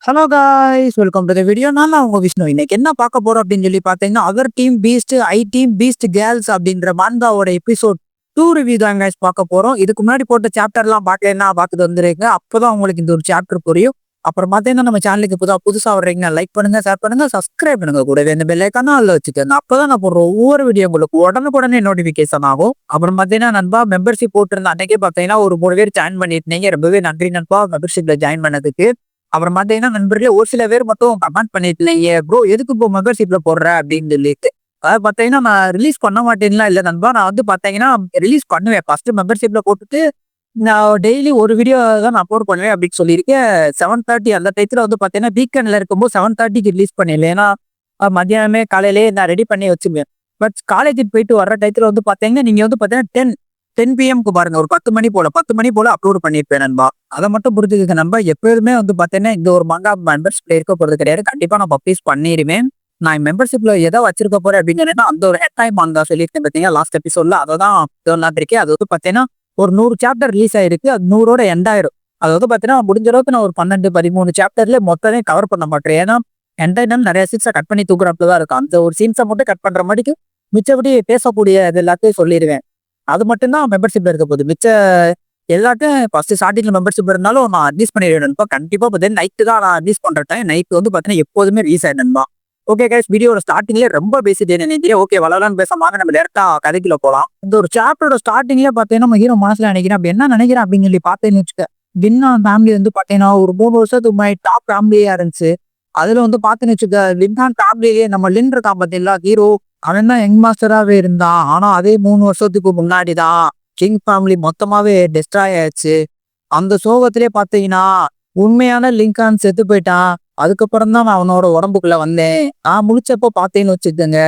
Hello guys, welcome to the video. நான் உங்க விஷ்ணு. இன்னைக்கு என்ன பார்க்க போறோம் அப்படின்னு சொல்லி பார்த்தீங்கன்னா, our team Beast I team Beast girls அப்படின்ற மான்காவோட எபிசோட் 2 ரிவ்யூ தான் guys பார்க்க போறோம். இதுக்கு முன்னாடி போட்ட சாப்டர்லாம் பார்க்கலன்னா பார்த்துட்டு வந்துருங்க. அப்பதான் உங்களுக்கு இந்த ஒரு சாப்டர் புரியும். அப்புறம் பார்த்தீங்கன்னா நம்ம சேனலுக்கு புதுசா வர்றீங்க, லைக் பண்ணுங்க, ஷேர் பண்ணுங்க, சப்ஸ்கிரைப் பண்ணுங்க. கூடவே இந்த பெல் ஐக்கான ஆல்ல வச்சுக்கோங்க. அப்பதான் நான் போடுற ஒவ்வொரு வீடியோ உங்களுக்கு உடனுக்குடனே நோட்டிபிகேஷன் ஆகும். அப்புறம் பார்த்தீங்கன்னா நண்பா, மெம்பர்ஷிப் போட்டிருந்த அன்னைக்கே பார்த்தீங்கன்னா ஒரு 3 பேர் ஜாயின் பண்ணிருந்தீங்க. ரொம்பவே நன்றி நண்பா மெம்பர்ஷிப்ல ஜாயின் பண்ணதுக்கு. அப்புறம் பாத்தீங்கன்னா நண்பர்களே ஒரு சில பேர் மட்டும் கமெண்ட் பண்ணிருந்தீங்க, ப்ரோ எதுக்கு இப்போ மெம்பர்ஷிப்ல போடுற அப்படின்னு சொல்லிட்டு. அதாவது பாத்தீங்கன்னா நான் ரிலீஸ் பண்ண மாட்டேன்லாம் இல்ல நண்பா. நான் வந்து பாத்தீங்கன்னா ரிலீஸ் பண்ணுவேன். ஃபர்ஸ்ட் மெம்பர்ஷிப்ல போட்டுட்டு நான் டெய்லி ஒரு வீடியோ தான் நான் அப்லோட் பண்ணுவேன் அப்படின்னு சொல்லியிருக்கேன். 7:30 அந்த டயத்துல வந்து பாத்தீங்கன்னா வீக்கெண்ட்ல இருக்கும்போது 7:30க்கு ரிலீஸ் பண்ணிடல. ஏன்னா மத்தியானமே காலையிலேயே நான் ரெடி பண்ணி வச்சுருவேன். பட் காலேஜுக்கு போயிட்டு வர்ற டயத்துல வந்து பாத்தீங்கன்னா நீங்க வந்து பாத்தீங்கன்னா 10 பிஎம்க்கு பாருங்க, ஒரு 10 மணி போல அப்லோட் பண்ணிருப்பேன் நண்பா. அதை மட்டும் புரிஞ்சுக்க நண்பா. எப்போதுமே வந்து பாத்தீங்கன்னா இந்த ஒரு மங்கா மெம்பர்ஷிப்ல இருக்க போறது கிடையாது. கண்டிப்பா நான் பப்ளிஷ் பண்ணிடுவேன். நான் மெம்பர்ஷிப்ல எதை வச்சிருக்க போறேன் அப்படின்னு அந்த ஒரு ஹெட் டைம் மங்கா சொல்லியிருக்கேன் பாத்தீங்கன்னா லாஸ்ட் எபிசோட்ல. அதை தான் இருக்கேன். அது வந்து பாத்தீங்கன்னா ஒரு 100 சாப்டர் ரிலீஸ் ஆயிருக்கு. அது 100ஓட எண்ட் ஆயிரும். அது வந்து பாத்தீங்கன்னா முடிஞ்ச அளவுக்கு நான் ஒரு 12 13 சாப்டர்ல மொத்தமே கவர் பண்ண மாட்டேன். ஏன்னா என்டைம் நிறைய சீன்ஸை கட் பண்ணி தூக்குறப்ப தான் இருக்கும். அந்த ஒரு சீன்ஸை மட்டும் கட் பண்ற மாதிரி மிச்சபடி பேசக்கூடிய இது எல்லாத்தையும் சொல்லிடுவேன். அது மட்டும்தான் மெம்பர்ஷிப்ல இருக்க போகுது. மிச்ச எல்லாத்தையும் ஃபர்ஸ்ட் ஸ்டார்டிங்ல மெம்பர்ஷிப் இருந்தாலும் நான் ரிலீஸ் பண்ணிடுவேன். கண்டிப்பா பார்த்தீங்கன்னா நைட்டு தான் நான் ரிலீஸ் பண்றேன். நைட் வந்து பார்த்தீங்கன்னா எப்போதுமே ரிலீஸ் ஆயிடும்பா. ஓகே கைஸ், வீடியோட ஸ்டார்டிங்லேயே ரொம்ப பேசிட்டே நினைக்கிறேன். ஓகே வளரலான்னு பேசாம நம்ம டேரக்டா கதைக்குள்ள போலாம். இந்த ஒரு சாப்டரோட ஸ்டார்டிங்லேயே பார்த்தீங்கன்னா நம்ம ஹீரோ மனசுல நினைக்கிறேன். அப்படி என்ன நினைக்கிறேன் அப்படின்னு சொல்லி பார்த்தேன்னு வச்சுக்க. வின்னா ஃபேமிலி வந்து பார்த்தீங்கன்னா ஒரு 3 வருஷத்துக்கு முன்னாடி டாப் ஃபேமிலியா இருந்துச்சு. அதுல வந்து பார்த்தேன்னு வச்சுக்க, லின்ஹான் ஃபேமிலியே நம்ம லின் இருக்கான் பார்த்தீங்களா ஹீரோ, அவன் தான் யங் மாஸ்டராவே இருந்தான். ஆனா அதே 3 வருஷத்துக்கு முன்னாடிதான் கிங் ஃபேமிலி மொத்தமாவே டெஸ்ட்ராய் ஆயிடுச்சு. அந்த சோகத்திலே பாத்தீங்கன்னா உண்மையான லிங்கான் செத்து போயிட்டான். அதுக்கப்புறம் தான் நான் அவனோட உடம்புக்குள்ள வந்தேன். நான் முழிச்சப்போ பாத்தேன்னு வச்சுக்கோங்க,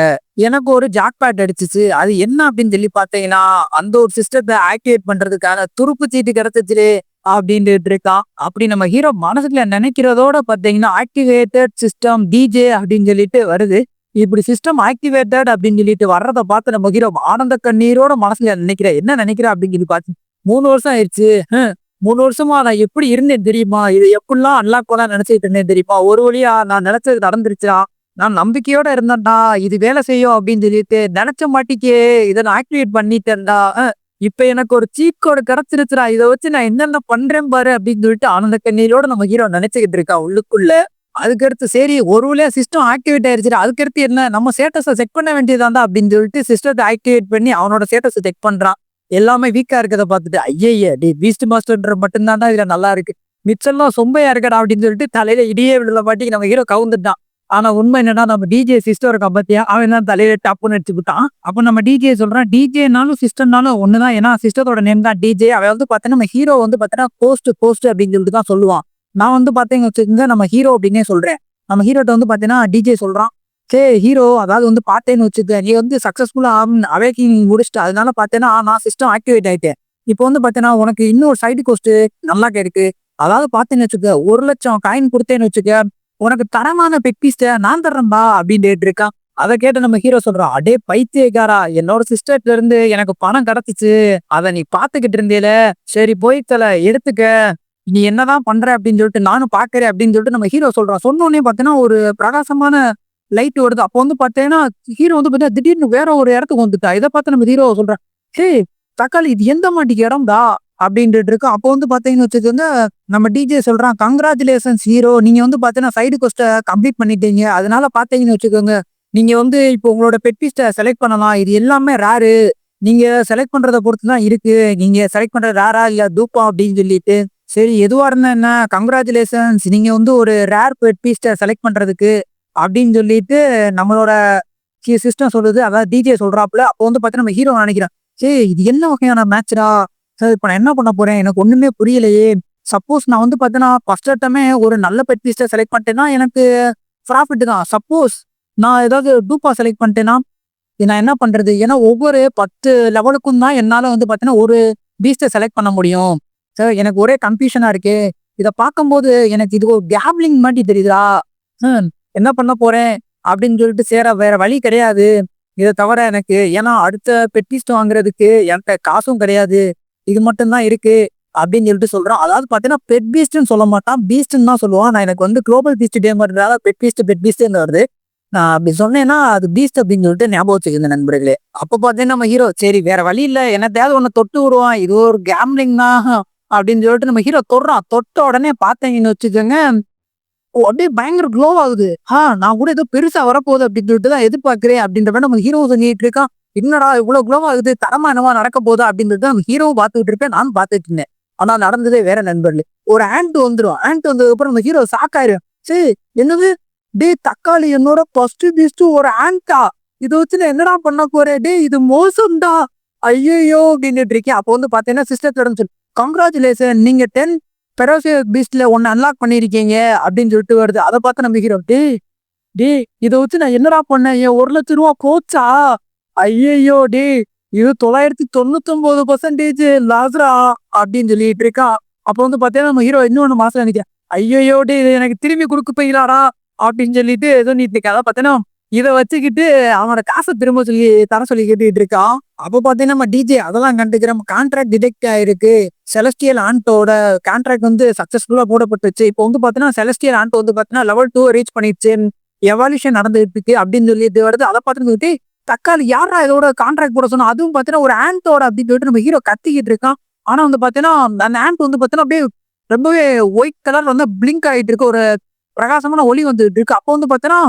எனக்கு ஒரு ஜாக் பேட் அடிச்சிச்சு. அது என்ன அப்படின்னு சொல்லி பாத்தீங்கன்னா அந்த ஒரு சிஸ்டத்தை ஆக்டிவேட் பண்றதுக்கான துருப்பு சீட்டு கிடைச்சிச்சு அப்படின்ட்டு இருக்கான். அப்படி நம்ம ஹீரோ மனசுக்குள்ள நினைக்கிறதோட பாத்தீங்கன்னா ஆக்டிவேட்டட் சிஸ்டம் டிஜே அப்படின்னு சொல்லிட்டு வருது. இப்படி சிஸ்டம் ஆக்டிவேட்டட் அப்படின்னு சொல்லிட்டு வர்றதை பார்த்து நம்ம ஹீரோ ஆனந்த கண்ணீரோட மனசுல நினைக்கிறேன். என்ன நினைக்கிறேன் அப்படின்னு சொல்லி பார்த்து 3 வருஷம் ஆயிடுச்சு. 3 வருஷமா நான் எப்படி இருந்தேன் தெரியுமா? இது எப்படிலாம் அன்லாக் பண்ண நினைச்சிட்டு இருந்தேன் தெரியுமா? ஒரு வழியா நான் நினைச்சது நடந்துருச்சா? நான் நம்பிக்கையோட இருந்தேன்டா, இது வேலை செய்யும் அப்படின்னு சொல்லிட்டு நினைச்ச மாட்டிக்கே இதை நான் ஆக்டிவேட் பண்ணிட்டேன்டா. இப்ப எனக்கு ஒரு சீட் கோடு கிடைச்சிருச்சுடா, இதை வச்சு நான் என்னென்ன பண்றேன் பாரு அப்படின்னு சொல்லிட்டு ஆனந்த கண்ணீரோட நம்ம ஹீரோ நினைச்சுக்கிட்டு இருக்கா உள்ளுக்குள்ள. அதுக்கடுத்து சரி ஒரு வழியா சிஸ்டம் ஆக்டிவேட் ஆயிருச்சு. அதுக்கடுத்து என்ன, நம்ம ஸ்டேட்டஸை செக் பண்ண வேண்டியதாண்டா அப்படின்னு சொல்லிட்டு சிஸ்டத்தை ஆக்டிவேட் பண்ணி அவனோட ஸ்டேட்டஸை செக் பண்றான். எல்லாமே வீக்கா இருக்கதை பார்த்துட்டு ஐயய்ய டே பீஸ்ட் மாஸ்டர்ன்ற மட்டும்தான்டா இதுல நல்லா இருக்கு, மிச்சம்லாம் சொம்பையா இருக்கடா அப்படின்னு சொல்லிட்டு தலையில இடியே விழுத மாட்டி நம்ம ஹீரோ கவுந்துட்டான். ஆனா உண்மை என்னன்னா நம்ம டிஜே சிஸ்டம் இருக்கான் பாத்தியா, அவன் தான் தலையில டப்புன்னு அடிச்சு விட்டான். அப்ப நம்ம டிஜே சொல்றான், டிஜேனாலும் சிஸ்டம்னாலும் ஒண்ணுதான். ஏன்னா சிஸ்டத்தோட நேம் தான் டிஜே. அவன் வந்து பாத்தீங்கன்னா நம்ம ஹீரோ வந்து பாத்தீங்கன்னா போஸ்ட் அப்படின்னு சொல்லிட்டு தான் சொல்லுவான். நான் வந்து பாத்தீங்க வச்சுக்கோங்க நம்ம ஹீரோ அப்படின்னே சொல்றேன். நம்ம ஹீரோட்ட வந்து பாத்தீங்கன்னா டிஜே சொல்றான், சரி ஹீரோ அதாவது வந்து பார்த்தேன்னு வச்சுக்க, நீ வந்து சக்சஸ்ஃபுல்லா அவேக்கிங் முடிச்சுட்டு அதனால பார்த்தேன்னா நான் சிஸ்டம் ஆக்டிவேட் ஆயிட்டேன். இப்போ வந்து பார்த்தேன்னா உனக்கு இன்னொரு சைடு கோஸ்ட் நல்லா இருக்கு. அதாவது பார்த்தேன்னு வச்சுக்க, 1,00,000 காயின் கொடுத்தேன்னு வச்சுக்க, உனக்கு தரமான பெக்பீஸ்ட நான் தர்றேன்பா அப்படின்னு இருக்கான். அதை கேட்டு நம்ம ஹீரோ சொல்றான், அடே பைத்தியக்காரா, என்னோட சிஸ்டர்ல இருந்து எனக்கு பணம் கிடைச்சிச்சு, அதை நீ பாத்துக்கிட்டு இருந்தேல, சரி போய் எடுத்துக்க, நீ என்னதான் பண்ற அப்படின்னு சொல்லிட்டு நானும் பாக்குறேன் அப்படின்னு சொல்லிட்டு நம்ம ஹீரோ சொல்றான். சொன்னோடனே பார்த்தீங்கன்னா ஒரு பிரகாசமான லைட் வருது. அப்போ வந்து பார்த்தீங்கன்னா ஹீரோ வந்து பார்த்தீங்கன்னா திடீர்னு வேற ஒரு இடத்துக்கு வந்துட்டா. இதை பார்த்து நம்ம ஹீரோ சொல்றான், ஹே தக்காளி இது எந்த மாட்டிக்கு இடம்டா அப்படின்ட்டு இருக்கு. அப்போ வந்து பார்த்தீங்கன்னு வச்சுக்கோங்க, நம்ம டிஜே சொல்றான், கங்க்ராச்சுலேஷன்ஸ் ஹீரோ, நீங்க வந்து பார்த்தீங்கன்னா சைடு கொஸ்ட்டை கம்ப்ளீட் பண்ணிட்டீங்க. அதனால பார்த்தீங்கன்னு வச்சுக்கோங்க, நீங்க வந்து இப்போ உங்களோட பெட்பீஸ்ட்டை செலக்ட் பண்ணலாம். இது எல்லாமே ரேரு, நீங்க செலக்ட் பண்றதை பொறுத்து தான் இருக்கு. நீங்க செலக்ட் பண்றது ரேரா இல்ல டூப்பா அப்படின்னு சொல்லிட்டு, சரி எதுவா இருந்தா என்ன, கங்க்ராச்சுலேஷன்ஸ், நீங்க வந்து ஒரு ரேர் பெட்பீஸ்ட்டை செலக்ட் பண்றதுக்கு அப்படின்னு சொல்லிட்டு நம்மளோட சிஸ்டம் சொல்லுது. அதாவது டிஜே சொல்றாப்புல. அப்போ வந்து பார்த்தீங்கன்னா நம்ம ஹீரோ நினைக்கிறேன், சரி இது என்ன வகையான மேட்ச்டா, சார் இப்போ நான் என்ன பண்ண போறேன், எனக்கு ஒண்ணுமே புரியலையே. சப்போஸ் நான் வந்து பார்த்தீங்கன்னா ஃபர்ஸ்ட் அட்டமே ஒரு நல்ல பெட்பீஸ்ட்டை செலக்ட் பண்ணிட்டேன்னா எனக்கு ப்ராஃபிட் தான். சப்போஸ் நான் ஏதாவது டூப்பா செலக்ட் பண்ணிட்டேன்னா நான் என்ன பண்றது? ஏன்னா ஒவ்வொரு 10 லெவலுக்கும் தான் என்னால வந்து பார்த்தீங்கன்னா ஒரு பீஸ்ட்டை செலக்ட் பண்ண முடியும். சார் எனக்கு ஒரே கன்ஃபியூஷனா இருக்கு. இதை பார்க்கும்போது எனக்கு இது ஒரு கேப்லிங் மாதிரி தெரியுதா. என்ன பண்ண போறேன் அப்படின்னு சொல்லிட்டு சேர வேற வழி கிடையாது இதை தவிர எனக்கு. ஏன்னா அடுத்த பெட்டிஸ்ட் வாங்குறதுக்கு என்கிட்ட காசும் கிடையாது, இது மட்டும்தான் இருக்கு அப்படின்னு சொல்லிட்டு சொல்றான். அதாவது பாத்தீங்கன்னா பெட் பீஸ்ட்னு சொல்ல மாட்டான், பீஸ்ட்னு தான் சொல்லுவான். நான் எனக்கு வந்து குளோபல் பீஸ்ட் டேமர்னால பெட் பீஸ்ட்னு வருது. நான் அப்படி சொன்னேன்னா அது பீஸ்ட் அப்படின்னு சொல்லிட்டு ஞாபகம் வச்சுக்கோங்க நண்பர்களே. அப்ப பாத்தீங்கன்னா நம்ம ஹீரோ சரி வேற வழி இல்ல, என்னத்தையாவது ஒண்ணு தொட்டு விடுவான், இது ஒரு கேம்லிங் தான் அப்படின்னு சொல்லிட்டு நம்ம ஹீரோ தொடுறான். தொட்ட உடனே பாத்தீங்கன்னு வச்சுக்கோங்க, அப்படியே பயங்கர க்ளோ ஆகுது. நான் கூட ஏதோ பெருசா வரப்போகுது அப்படின்னு சொல்லிட்டு தான் எதிர்பார்க்கிறேன் அப்படின்ற மாதிரி நம்ம ஹீரோ சொல்லிட்டு இருக்கான். என்னடா இவ்வளவு க்ளோ ஆகுது, தரமா என்னவா நடக்க போகுது அப்படின்னு சொல்லிட்டு நம்ம ஹீரோவும் பார்த்துக்கிட்டு இருப்பேன், நானும் பார்த்துட்டு இருந்தேன். ஆனா நடந்ததே வேற நண்பர்களே. ஒரு ஆண்ட் வந்துடும். ஆண்ட் வந்ததுக்கு அப்புறம் நம்ம ஹீரோ ஷாக்காயிரும். சரி என்னது, டேய் தக்காளி என்னோட ஃபர்ஸ்ட் பீஸ்ட் ஒரு ஆண்டா, இதை வச்சு நான் என்னடா பண்ண போறேன், டேய் இது மோசம்டா, ஐயோ அப்படின்னுட்டு இருக்கேன். அப்போ வந்து பாத்தீங்கன்னா சிஸ்டர் சொல்லி கங்க்ராச்சுலேஷன், நீங்க 10 பெரோசியஸ் பீஸ்ட்ல ஒன்னு அன்லாக் பண்ணிருக்கீங்க அப்படின்னு சொல்லிட்டு வருது. அதை பார்த்து நம்ம ஹீரோ டேய் டேய் இதை வச்சு நான் என்னடா பண்ணேன், என் 1,00,000 கோச்சா, ஐயோ டேய் இது 999% லாஸ்ரா அப்படின்னு சொல்லிட்டு இருக்கான். அப்போ வந்து பாத்தீங்கன்னா நம்ம ஹீரோ இன்னொன்னு மாசம் நினைக்கிறேன், ஐயோ டே இதை எனக்கு திரும்பி கொடுக்க போயிடலாடா அப்படின்னு சொல்லிட்டு ஏதோ நீட்டு இருக்கேன். அதான் பாத்தீங்கன்னா இதை வச்சுக்கிட்டு அவனோட காசை திரும்ப சொல்லி தர சொல்லி கேட்டுக்கிட்டு இருக்கான். அப்போ பாத்தீங்கன்னா நம்ம டிஜே அதெல்லாம் கண்டுக்கிறோம், கான்ட்ராக்ட் டிடெக்ட் ஆயிருக்கு, செலஸ்டியல் ஆண்டோட கான்ட்ராக்ட் வந்து சக்சஸ்ஃபுல்லா போடப்பட்டுச்சு. இப்போ வந்து பாத்தீங்கன்னா செலஸ்டியல் ஆண்ட் வந்து பாத்தீங்கன்னா லெவல் 2 ரீச் பண்ணிடுச்சு, எவால்யூஷன் நடந்துட்டு இருக்கு அப்படின்னு சொல்லிட்டு வருது. அதை பார்த்துட்டு தக்காளி யாரா இதோட கான்ட்ராக்ட் போட சொன்னா, அதுவும் பாத்தீங்கன்னா ஒரு ஆண்டோட அப்படின்னு சொல்லிட்டு நம்ம ஹீரோ கத்திக்கிட்டு இருக்கான். ஆனா வந்து பாத்தீங்கன்னா அந்த ஆண்ட் வந்து பாத்தீங்கன்னா அப்படியே ரொம்பவே ஒயிட் கலர் வந்து பிளிங்க் ஆயிட்டு இருக்கு, ஒரு பிரகாசமான ஒளி வந்துட்டு இருக்கு. அப்போ வந்து பாத்தீங்கன்னா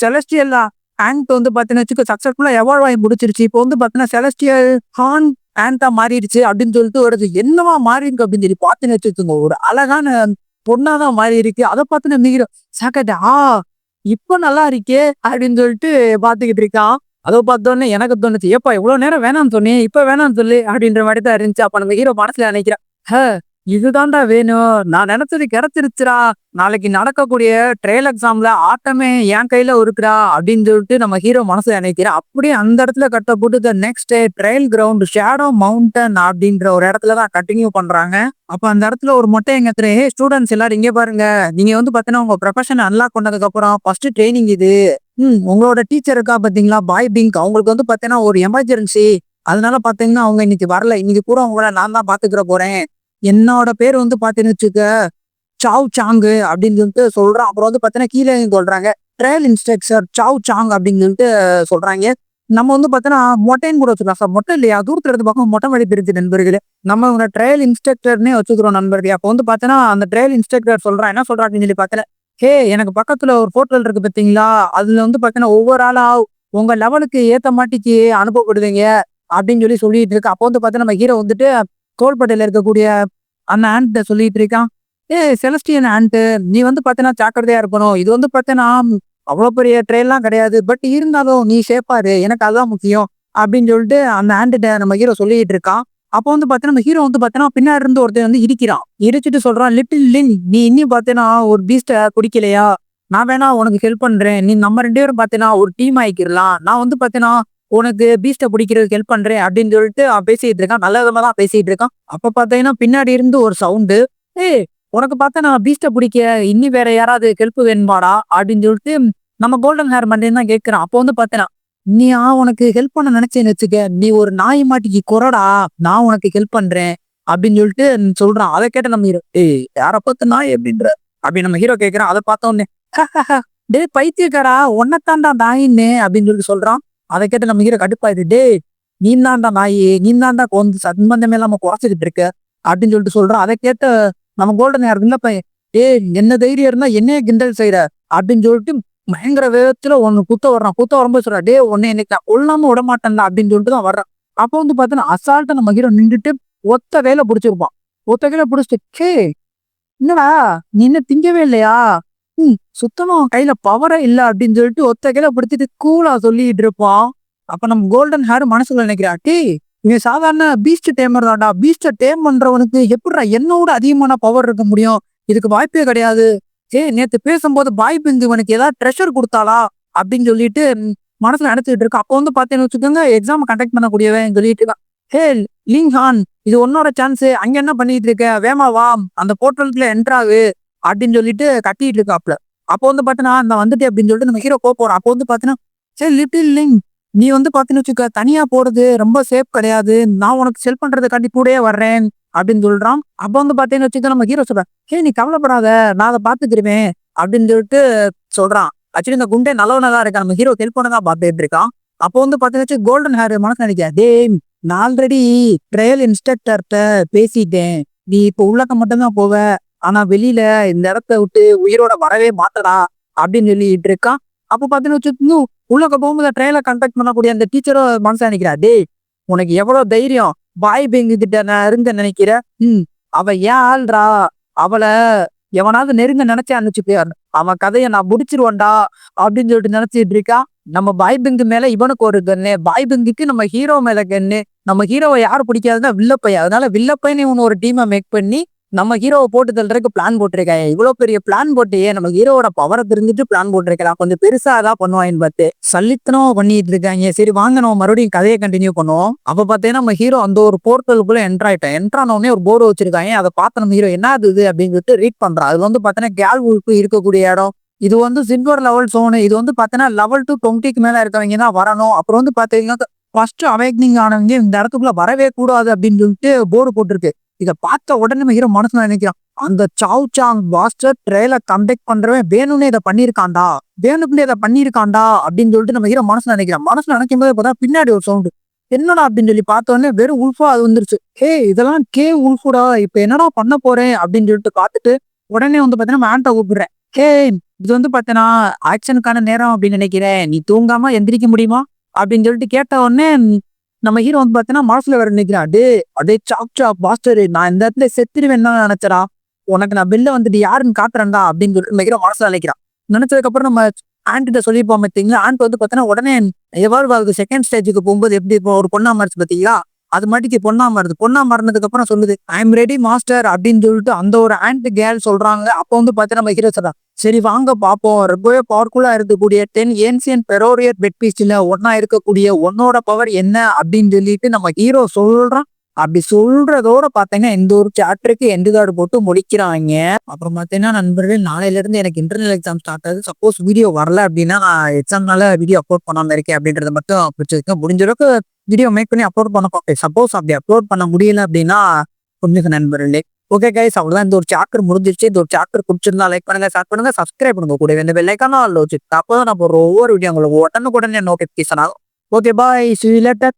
செலஸ்டியல் ஆண்ட் வந்து பாத்தீங்கன்னா வச்சுக்க சக்சஸ்ஃபுல்லா எவால்வ் ஆகி முடிச்சிருச்சு. இப்போ வந்து பாத்தீங்கன்னா செலஸ்டியல் ஹான் ஆண்டா மாறிடுச்சு அப்படின்னு சொல்லிட்டு வருது. என்னவா மாறி இருக்கு அப்படின்னு சொல்லி பாத்துன்னு வச்சுக்கோங்க, ஒரு அழகான பொண்ணாதான் மாறி இருக்கு. அதை பார்த்து நம்ம ஹீரோ சாக்கட்ட இப்ப நல்லா இருக்கே அப்படின்னு சொல்லிட்டு பாத்துக்கிட்டு இருக்கான். அதை பார்த்தோன்னே எனக்கு தோணுச்சு, ஏப்பா இவ்வளவு நேரம் வேணாம்னு சொன்னேன், இப்ப வேணாம்னு சொல்லு அப்படின்ற மாதிரி தான் இருந்துச்சு. அப்ப நம்ம ஹீரோ மனசுல நினைக்கிறேன், இதுதான்டா வேணும், நான் நினைச்சது கிடைச்சிருச்சுடா, நாளைக்கு நடக்கக்கூடிய ட்ரையல் எக்ஸாம்ல ஆட்டமே என் கையில இருக்குடா அப்படின்னு சொல்லிட்டு நம்ம ஹீரோ மனசுல நினைக்கிறேன். அப்படியே அந்த இடத்துல கட்ட போட்டு next trial ground shadow mountain அப்படின்ற ஒரு இடத்துலதான் கண்டினியூ பண்றாங்க. அப்ப அந்த இடத்துல ஒரு மொட்டை எங்கத்துல, ஸ்டூடெண்ட்ஸ் எல்லாரும் இங்க பாருங்க, நீங்க வந்து பாத்தீங்கன்னா உங்க ப்ரொஃபஷன் அன்லாக் பண்ணதுக்கு அப்புறம் ஃபர்ஸ்ட் ட்ரைனிங் இது. உங்களோட டீச்சர் இருக்கா பாத்தீங்களா பாய் பிங்க், அவங்களுக்கு வந்து பாத்தீங்கன்னா ஒரு எமர்ஜென்சி, அதனால பாத்தீங்கன்னா அவங்க இன்னைக்கு வரல, இன்னைக்கு கூட அவங்கள நான் தான் பாத்துக்கிற போறேன். என்னோட பேர் வந்து பாத்தீங்கன்னு வச்சுக்க சாவ் சாங்கு அப்படின்னு சொல்லிட்டு சொல்றான். அப்புறம் வந்து பாத்தீங்கன்னா கீழே சொல்றாங்க ட்ரையல் இன்ஸ்ட்ரக்டர் சாவ் சாங் அப்படின்னு சொல்லிட்டு சொல்றாங்க. நம்ம வந்து பாத்தீங்கன்னா மொட்டைன்னு கூட வச்சுக்கலாம் சார், மொட்டை இல்லையா, தூரத்துல இருந்து பக்கம் மொட்டை மாதிரி தெரிஞ்சு நண்பர்களே, நம்ம உங்க ட்ரையல் இன்ஸ்ட்ரக்டர்னே வச்சுக்கிறோம் நண்பர்களே. அப்போ வந்து பாத்தீங்கன்னா அந்த ட்ரையல் இன்ஸ்ட்ரக்டர் சொல்றான், என்ன சொல்றான் அப்படின்னு சொல்லி பார்த்தேன், ஹே எனக்கு பக்கத்துல ஒரு போர்ட்டல் இருக்கு பாத்தீங்களா, அதுல வந்து பாத்தீங்கன்னா ஒவ்வொரு ஆளா உங்க லெவலுக்கு ஏத்த மாட்டிக்கு அனுப்பப்படுவீங்க அப்படின்னு சொல்லிட்டு இருக்கு. அப்போ வந்து பாத்தீங்கன்னா நம்ம ஹீரோ வந்துட்டு தோள்பட்டையில இருக்கக்கூடிய அந்த ஆண்ட்ட சொல்லிட்டு இருக்கான், செலஸ்டியன் ஆண்ட், நீ வந்து பாத்தீங்கன்னா ஜாக்கிரதையா இருக்கணும், இது வந்து பாத்தீங்கன்னா அவ்வளவு பெரிய ட்ரெயின்லாம் கிடையாது, பட் இருந்தாலும் நீ சேஃபாரு, எனக்கு அதுதான் முக்கியம் அப்படின்னு சொல்லிட்டு அந்த ஆண்ட்ட நம்ம ஹீரோ சொல்லிட்டு இருக்கான். அப்போ வந்து பாத்தீங்கன்னா நம்ம ஹீரோ வந்து பாத்தீங்கன்னா பின்னாடி இருந்து ஒருத்தர் வந்து இடிக்கிறான், இடிச்சிட்டு சொல்றான், லிட்டில் லின் நீ இன்னும் பாத்தீங்கன்னா ஒரு பீஸ்ட குடிக்கலையா, நான் வேணா உனக்கு ஹெல்ப் பண்றேன், நீ நம்ம 2 பேரும் பாத்தீங்கன்னா ஒரு டீம் ஆயிக்கிடலாம், நான் வந்து பாத்தீங்கன்னா உனக்கு பீஸ்ட பிடிக்கிறதுக்கு ஹெல்ப் பண்றேன் அப்படின்னு சொல்லிட்டு பேசிட்டு இருக்கான், நல்ல விதமா தான் பேசிட்டு இருக்கான். அப்ப பாத்தீங்கன்னா பின்னாடி இருந்து ஒரு சவுண்டு, ஏய் உனக்கு பார்த்தா நான் பீஸ்ட பிடிக்க இன்னி வேற யாராவது ஹெல்ப் வேணுமாடா அப்படின்னு சொல்லிட்டு நம்ம கோல்டன் ஹேர் மண்டே தான் கேட்கிறான். அப்போ வந்து பார்த்தேன்னா, நீ உனக்கு ஹெல்ப் பண்ண நினைச்சேன்னு வச்சுக்க, நீ ஒரு நாய் மாட்டிக்கு குறடா, நான் உனக்கு ஹெல்ப் பண்றேன் அப்படின்னு சொல்லிட்டு சொல்றான். அதை கேட்ட நம்ம ஹீரோ, ஏய் யார பார்த்து நாய் அப்படின்ற அப்படின்னு நம்ம ஹீரோ கேட்கிறான். அதை பார்த்த உடனே டே பைத்தியக்காரா, உன்னைத்தாண்டா நாயின்னு அப்படின்னு சொல்லிட்டு சொல்றான். அதை கேட்டு நம்ம ஹீரோ கடுப்பாயிரு, டே நீ தான்டா நாய், நீ தான்டா கொஞ்சம் சம்பந்தமே இல்லாம குறைச்சிக்கிட்டு இருக்க அப்படின்னு சொல்லிட்டு சொல்றான். அதை கேட்ட நம்ம கோல்டன் ஹேர் இல்ல பையன், என்ன தைரியம் இருந்தா என்னைய கிண்டல் செய்யற அப்படின்னு சொல்லிட்டு பயங்கர வேகத்துல ஒன்னு குத்த வர்றான். குத்த வரும்போது சொல்றா, டே உன்னை இன்னைக்கு நான் கொல்லாம விட மாட்டேன்டா அப்படின்னு சொல்லிட்டு தான் வர்றான். அப்போ வந்து பாத்தீங்கன்னா அசால்ட்டா நம்ம ஹீரோ நின்றுட்டு ஒத்த வேலை பிடிச்சிருப்பான். ஒத்த கையில பிடிச்சிட்டு, என்னடா நீ என்ன திங்கவே இல்லையா, சுத்தமா கையில பவரே இல்ல அப்படின்னு சொல்லிட்டு ஒத்த கையில பிடிச்சிட்டு கூலா சொல்லிட்டு இருப்பான். அப்ப நம்ம கோல்டன் ஹேர் மனசுல நினைக்கிறா, இவன் சாதாரண பீஸ்ட் டேமர் தான்டா, பீஸ்ட டேம் பண்றவனுக்கு எப்படிடா என்னோட அதிகமான பவர் இருக்க முடியும், இதுக்கு வாய்ப்பே கிடையாது. நேத்து பேசும்போது பாய் பிந்து இவனுக்கு ஏதாவது ட்ரெஷர் கொடுத்தாளா அப்படின்னு சொல்லிட்டு மனசுல நினைச்சிட்டு இருக்கு. அப்போ வந்து பாத்தீங்கன்னு வச்சுக்கோங்க, எக்ஸாம் கண்டக்ட் பண்ணக்கூடியவன் சொல்லிட்டு இருக்கான், ஹே லிங்ஹான் இது உன்னோட சான்ஸ், அங்க என்ன பண்ணிட்டு இருக்க, வேமா வா அந்த போர்ட்டலுக்குள்ள என்ட்ராகு அப்படின்னு சொல்லிட்டு கட்டிட்டு இருக்காப்ல. அப்போ வந்து பாத்தீங்கன்னா நான் வந்துட்டேன் அப்படின்னு சொல்லிட்டு நம்ம ஹீரோ போறோம். அப்போ வந்து பாத்தீங்கன்னா, சரி லிட்டில் லிங் நீ வந்து பாத்தீங்கன்னு வச்சுக்க, தனியா போறது ரொம்ப சேஃப் கிடையாது, நான் உனக்கு செல் பண்றதுக்காண்டி கூடயே வர்றேன் அப்படின்னு சொல்றான். அப்ப வந்து பாத்தீங்கன்னு வச்சுக்கோ நம்ம ஹீரோ சொல்றான், நீ கவலைப்படாத, நான் அதை பாத்துக்கிருவேன் அப்படின்னு சொல்லிட்டு சொல்றான். ஆக்சுவலி இந்த குண்டே நல்லவனா தான் இருக்கான். நம்ம ஹீரோ ஹெல்ப் பண்ண தான் பாத்துட்டு இருக்கான். அப்போ வந்து பாத்தீங்கன்னா கோல்டன் ஹேர் மனசு நினைக்கிறேன், டேய் நான் ஆல்ரெடி ட்ரையல் இன்ஸ்ட்ரக்டர்கிட்ட பேசிட்டேன், நீ இப்ப உள்ளக்க மட்டும்தான் போவ, ஆனா வெளியில இந்த இடத்த விட்டு உயிரோட வரவே மாட்டடா அப்படின்னு சொல்லிட்டு இருக்கான். அப்ப பாத்தீங்கன்னு வச்சுக்கோ உள்ளக்க போகும்போது ட்ரையலை கண்டக்ட் பண்ணக்கூடிய அந்த டீச்சரும் மனசா நினைக்கிறா, டேய் உனக்கு எவ்வளவு தைரியம், பாய் பெங்கு கிட்ட நான் இருந்த நினைக்கிற, அவ ஏன் ஆள்றா, அவளை எவனாவது நெருங்க நினைச்சே அனுப்பிச்சு அவன் கதையை நான் முடிச்சிருவேன்டா அப்படின்னு சொல்லிட்டு நினைச்சிட்டு இருக்கா. நம்ம பாய் பெங்கு மேல இவனுக்கு ஒரு கண்ணு, பாய் பெங்குக்கு நம்ம ஹீரோ மேல கண்ணு. நம்ம ஹீரோவை யாரு பிடிக்காதுன்னா வில்லப்பைய, அதனால வில்லப்பையன்னு இவனு ஒரு டீமை மேக் பண்ணி நம்ம ஹீரோவை போட்டு தள்ளுறதுக்கு பிளான் போட்டிருக்காங்க. இவ்வளவு பெரிய பிளான் போட்டு நம்ம ஹீரோவோட பவரை தெரிஞ்சுட்டு பிளான் போட்டிருக்கலாம். கொஞ்சம் பெருசா தான் பண்ணுவான்னு பார்த்து சல்லித்தனம் பண்ணிட்டு இருக்காங்க. சரி வாங்க நம்ம மறுபடியும் கதையை கண்டினியூ பண்ணுவோம். அப்ப பாத்தீங்கன்னா நம்ம ஹீரோ அந்த ஒரு போர்ட்டலுக்குள்ள என்ட்ரானோடனே ஒரு போர்டு வச்சிருக்காங்க. அதை பார்த்து நம்ம ஹீரோ என்ன இது அப்படின்னு சொல்லிட்டு ரீட் பண்றான். அது வந்து பாத்தீங்கன்னா கேல் உல்ஃப் இருக்கக்கூடிய இடம். இது வந்து சில்வர் லெவல் சோனு. இது வந்து பாத்தீங்கன்னா லெவல் 220 மேல இருக்கவங்க தான் வரணும். அப்புறம் வந்து பாத்தீங்கன்னா ஃபர்ஸ்ட் அவேக்னிங் ஆனவங்க இந்த இடத்துக்குள்ள வரவே கூடாது அப்படின்னு சொல்லிட்டு போர்டு போட்டிருக்கு. இதை பார்த்த உடனே நம்ம ஹீரோ மனசுல நினைக்கிறான், அந்த சாவ் சாங் மாஸ்டர் ட்ரையலை கண்டக்ட் பண்றவன் வேணும்னே இதை பண்ணியிருக்காண்டா, வேணுக்குள்ளே இதை பண்ணியிருக்காண்டா அப்படின்னு சொல்லிட்டு நம்ம ஹீரோ மனசுல நினைக்கிறான். மனசுல நினைக்கும் போது பார்த்தா பின்னாடி ஒரு சவுண்டு, என்னடா அப்படின்னு சொல்லி பார்த்த உடனே வெறும் உல்ஃபா அது வந்துருச்சு. இதெல்லாம் கே உல்ஃபுடா, இப்ப என்னடா பண்ண போறேன் அப்படின்னு சொல்லிட்டு பார்த்துட்டு உடனே வந்து பாத்தீங்கன்னா ஆண்ட கூப்பிடுறேன். இது வந்து பாத்தீங்கன்னா ஆக்ஷனுக்கான நேரம் அப்படின்னு நினைக்கிறேன், நீ தூங்காம எந்திரிக்க முடியுமா அப்படின்னு சொல்லிட்டு கேட்ட உடனே நம்ம ஹீரோ வந்து பாத்தீங்கன்னா மனசுல வேற நினைக்கிறான், அடே சாப் சாப் மாஸ்டர், நான் இந்த இடத்துல செத்துருவேன் தான் நினைச்சடா, உனக்கு நான் வெளில வந்துட்டு யாருன்னு காட்டுறேன்டா அப்படின்னு சொல்லிட்டு நம்ம ஹீரோ மனசுல நினைக்கிறான். நினைச்சதுக்கு அப்புறம் நம்ம ஆண்கிட்ட சொல்லிப்போம் பார்த்தீங்களா, ஆண்ட் வந்து பாத்தீங்கன்னா உடனே எவால்வ் செகண்ட் ஸ்டேஜுக்கு போகும்போது எப்படி இப்போ ஒரு பொண்ணா மாறிச்சு பாத்தீங்களா, அது மாட்டிக்கு பொண்ணா மாறுது. பொண்ணா மாறினதுக்கு அப்புறம் சொல்லுது, ஐ எம் ரெடி மாஸ்டர் அப்படின்னு சொல்லிட்டு அந்த ஒரு ஆண்ட் கேர்ள் சொல்றாங்க. அப்போ வந்து பாத்தீங்கன்னா நம்ம ஹீரோ சொல்றான், சரி வாங்க பாப்போம், ரொம்பவே பவர்ஃபுல்லா இருக்கக்கூடிய 10 ஏன்சியன் பெரோரியர் பெட் பீஸ்ல ஒன்னா இருக்கக்கூடிய உன்னோட பவர் என்ன அப்படின்னு சொல்லிட்டு நம்ம ஹீரோ சொல்றான். அப்படி சொல்றதோட பாத்தீங்கன்னா இந்த ஒரு சாப்டருக்கு எண்டு கார்டு போட்டு முடிக்கிறாங்க. அப்புறம் பாத்தீங்கன்னா நண்பர்கள், நாளையில இருந்து எனக்கு இன்டர்னல் எக்ஸாம் ஸ்டார்ட் ஆகுது. சப்போஸ் வீடியோ வரல அப்படின்னா நான் எக்ஸாம்னால வீடியோ அப்லோட் பண்ணாம இருக்கேன் அப்படின்றத மட்டும் பிடிச்சிருக்கேன். முடிஞ்ச அளவுக்கு வீடியோ மேக் பண்ணி அப்லோட் பண்ண பார்ப்பேன். சப்போஸ் அப்படி அப்லோட் பண்ண முடியல அப்படின்னா கொஞ்சம் நண்பர்களே. ஓகே கைஸ், அவ்வளவுதான். இந்த ஒரு சாப்டர் முடிஞ்சிருச்சு. இந்த ஒரு சாப்டர் பிடிச்சிருந்தா லைக் பண்ணுங்க, ஷேர் பண்ணுங்க, சப்ஸ்கிரைப் பண்ணுங்க. கூட இந்த பெல் ஐகான் ஆல் வச்சு அப்போ நம்ம ஒவ்வொரு வீடியோ உங்களுக்கு உடனுக்குடனே நோட்டிபிகேஷன் ஆகும். Okay bye, see you later.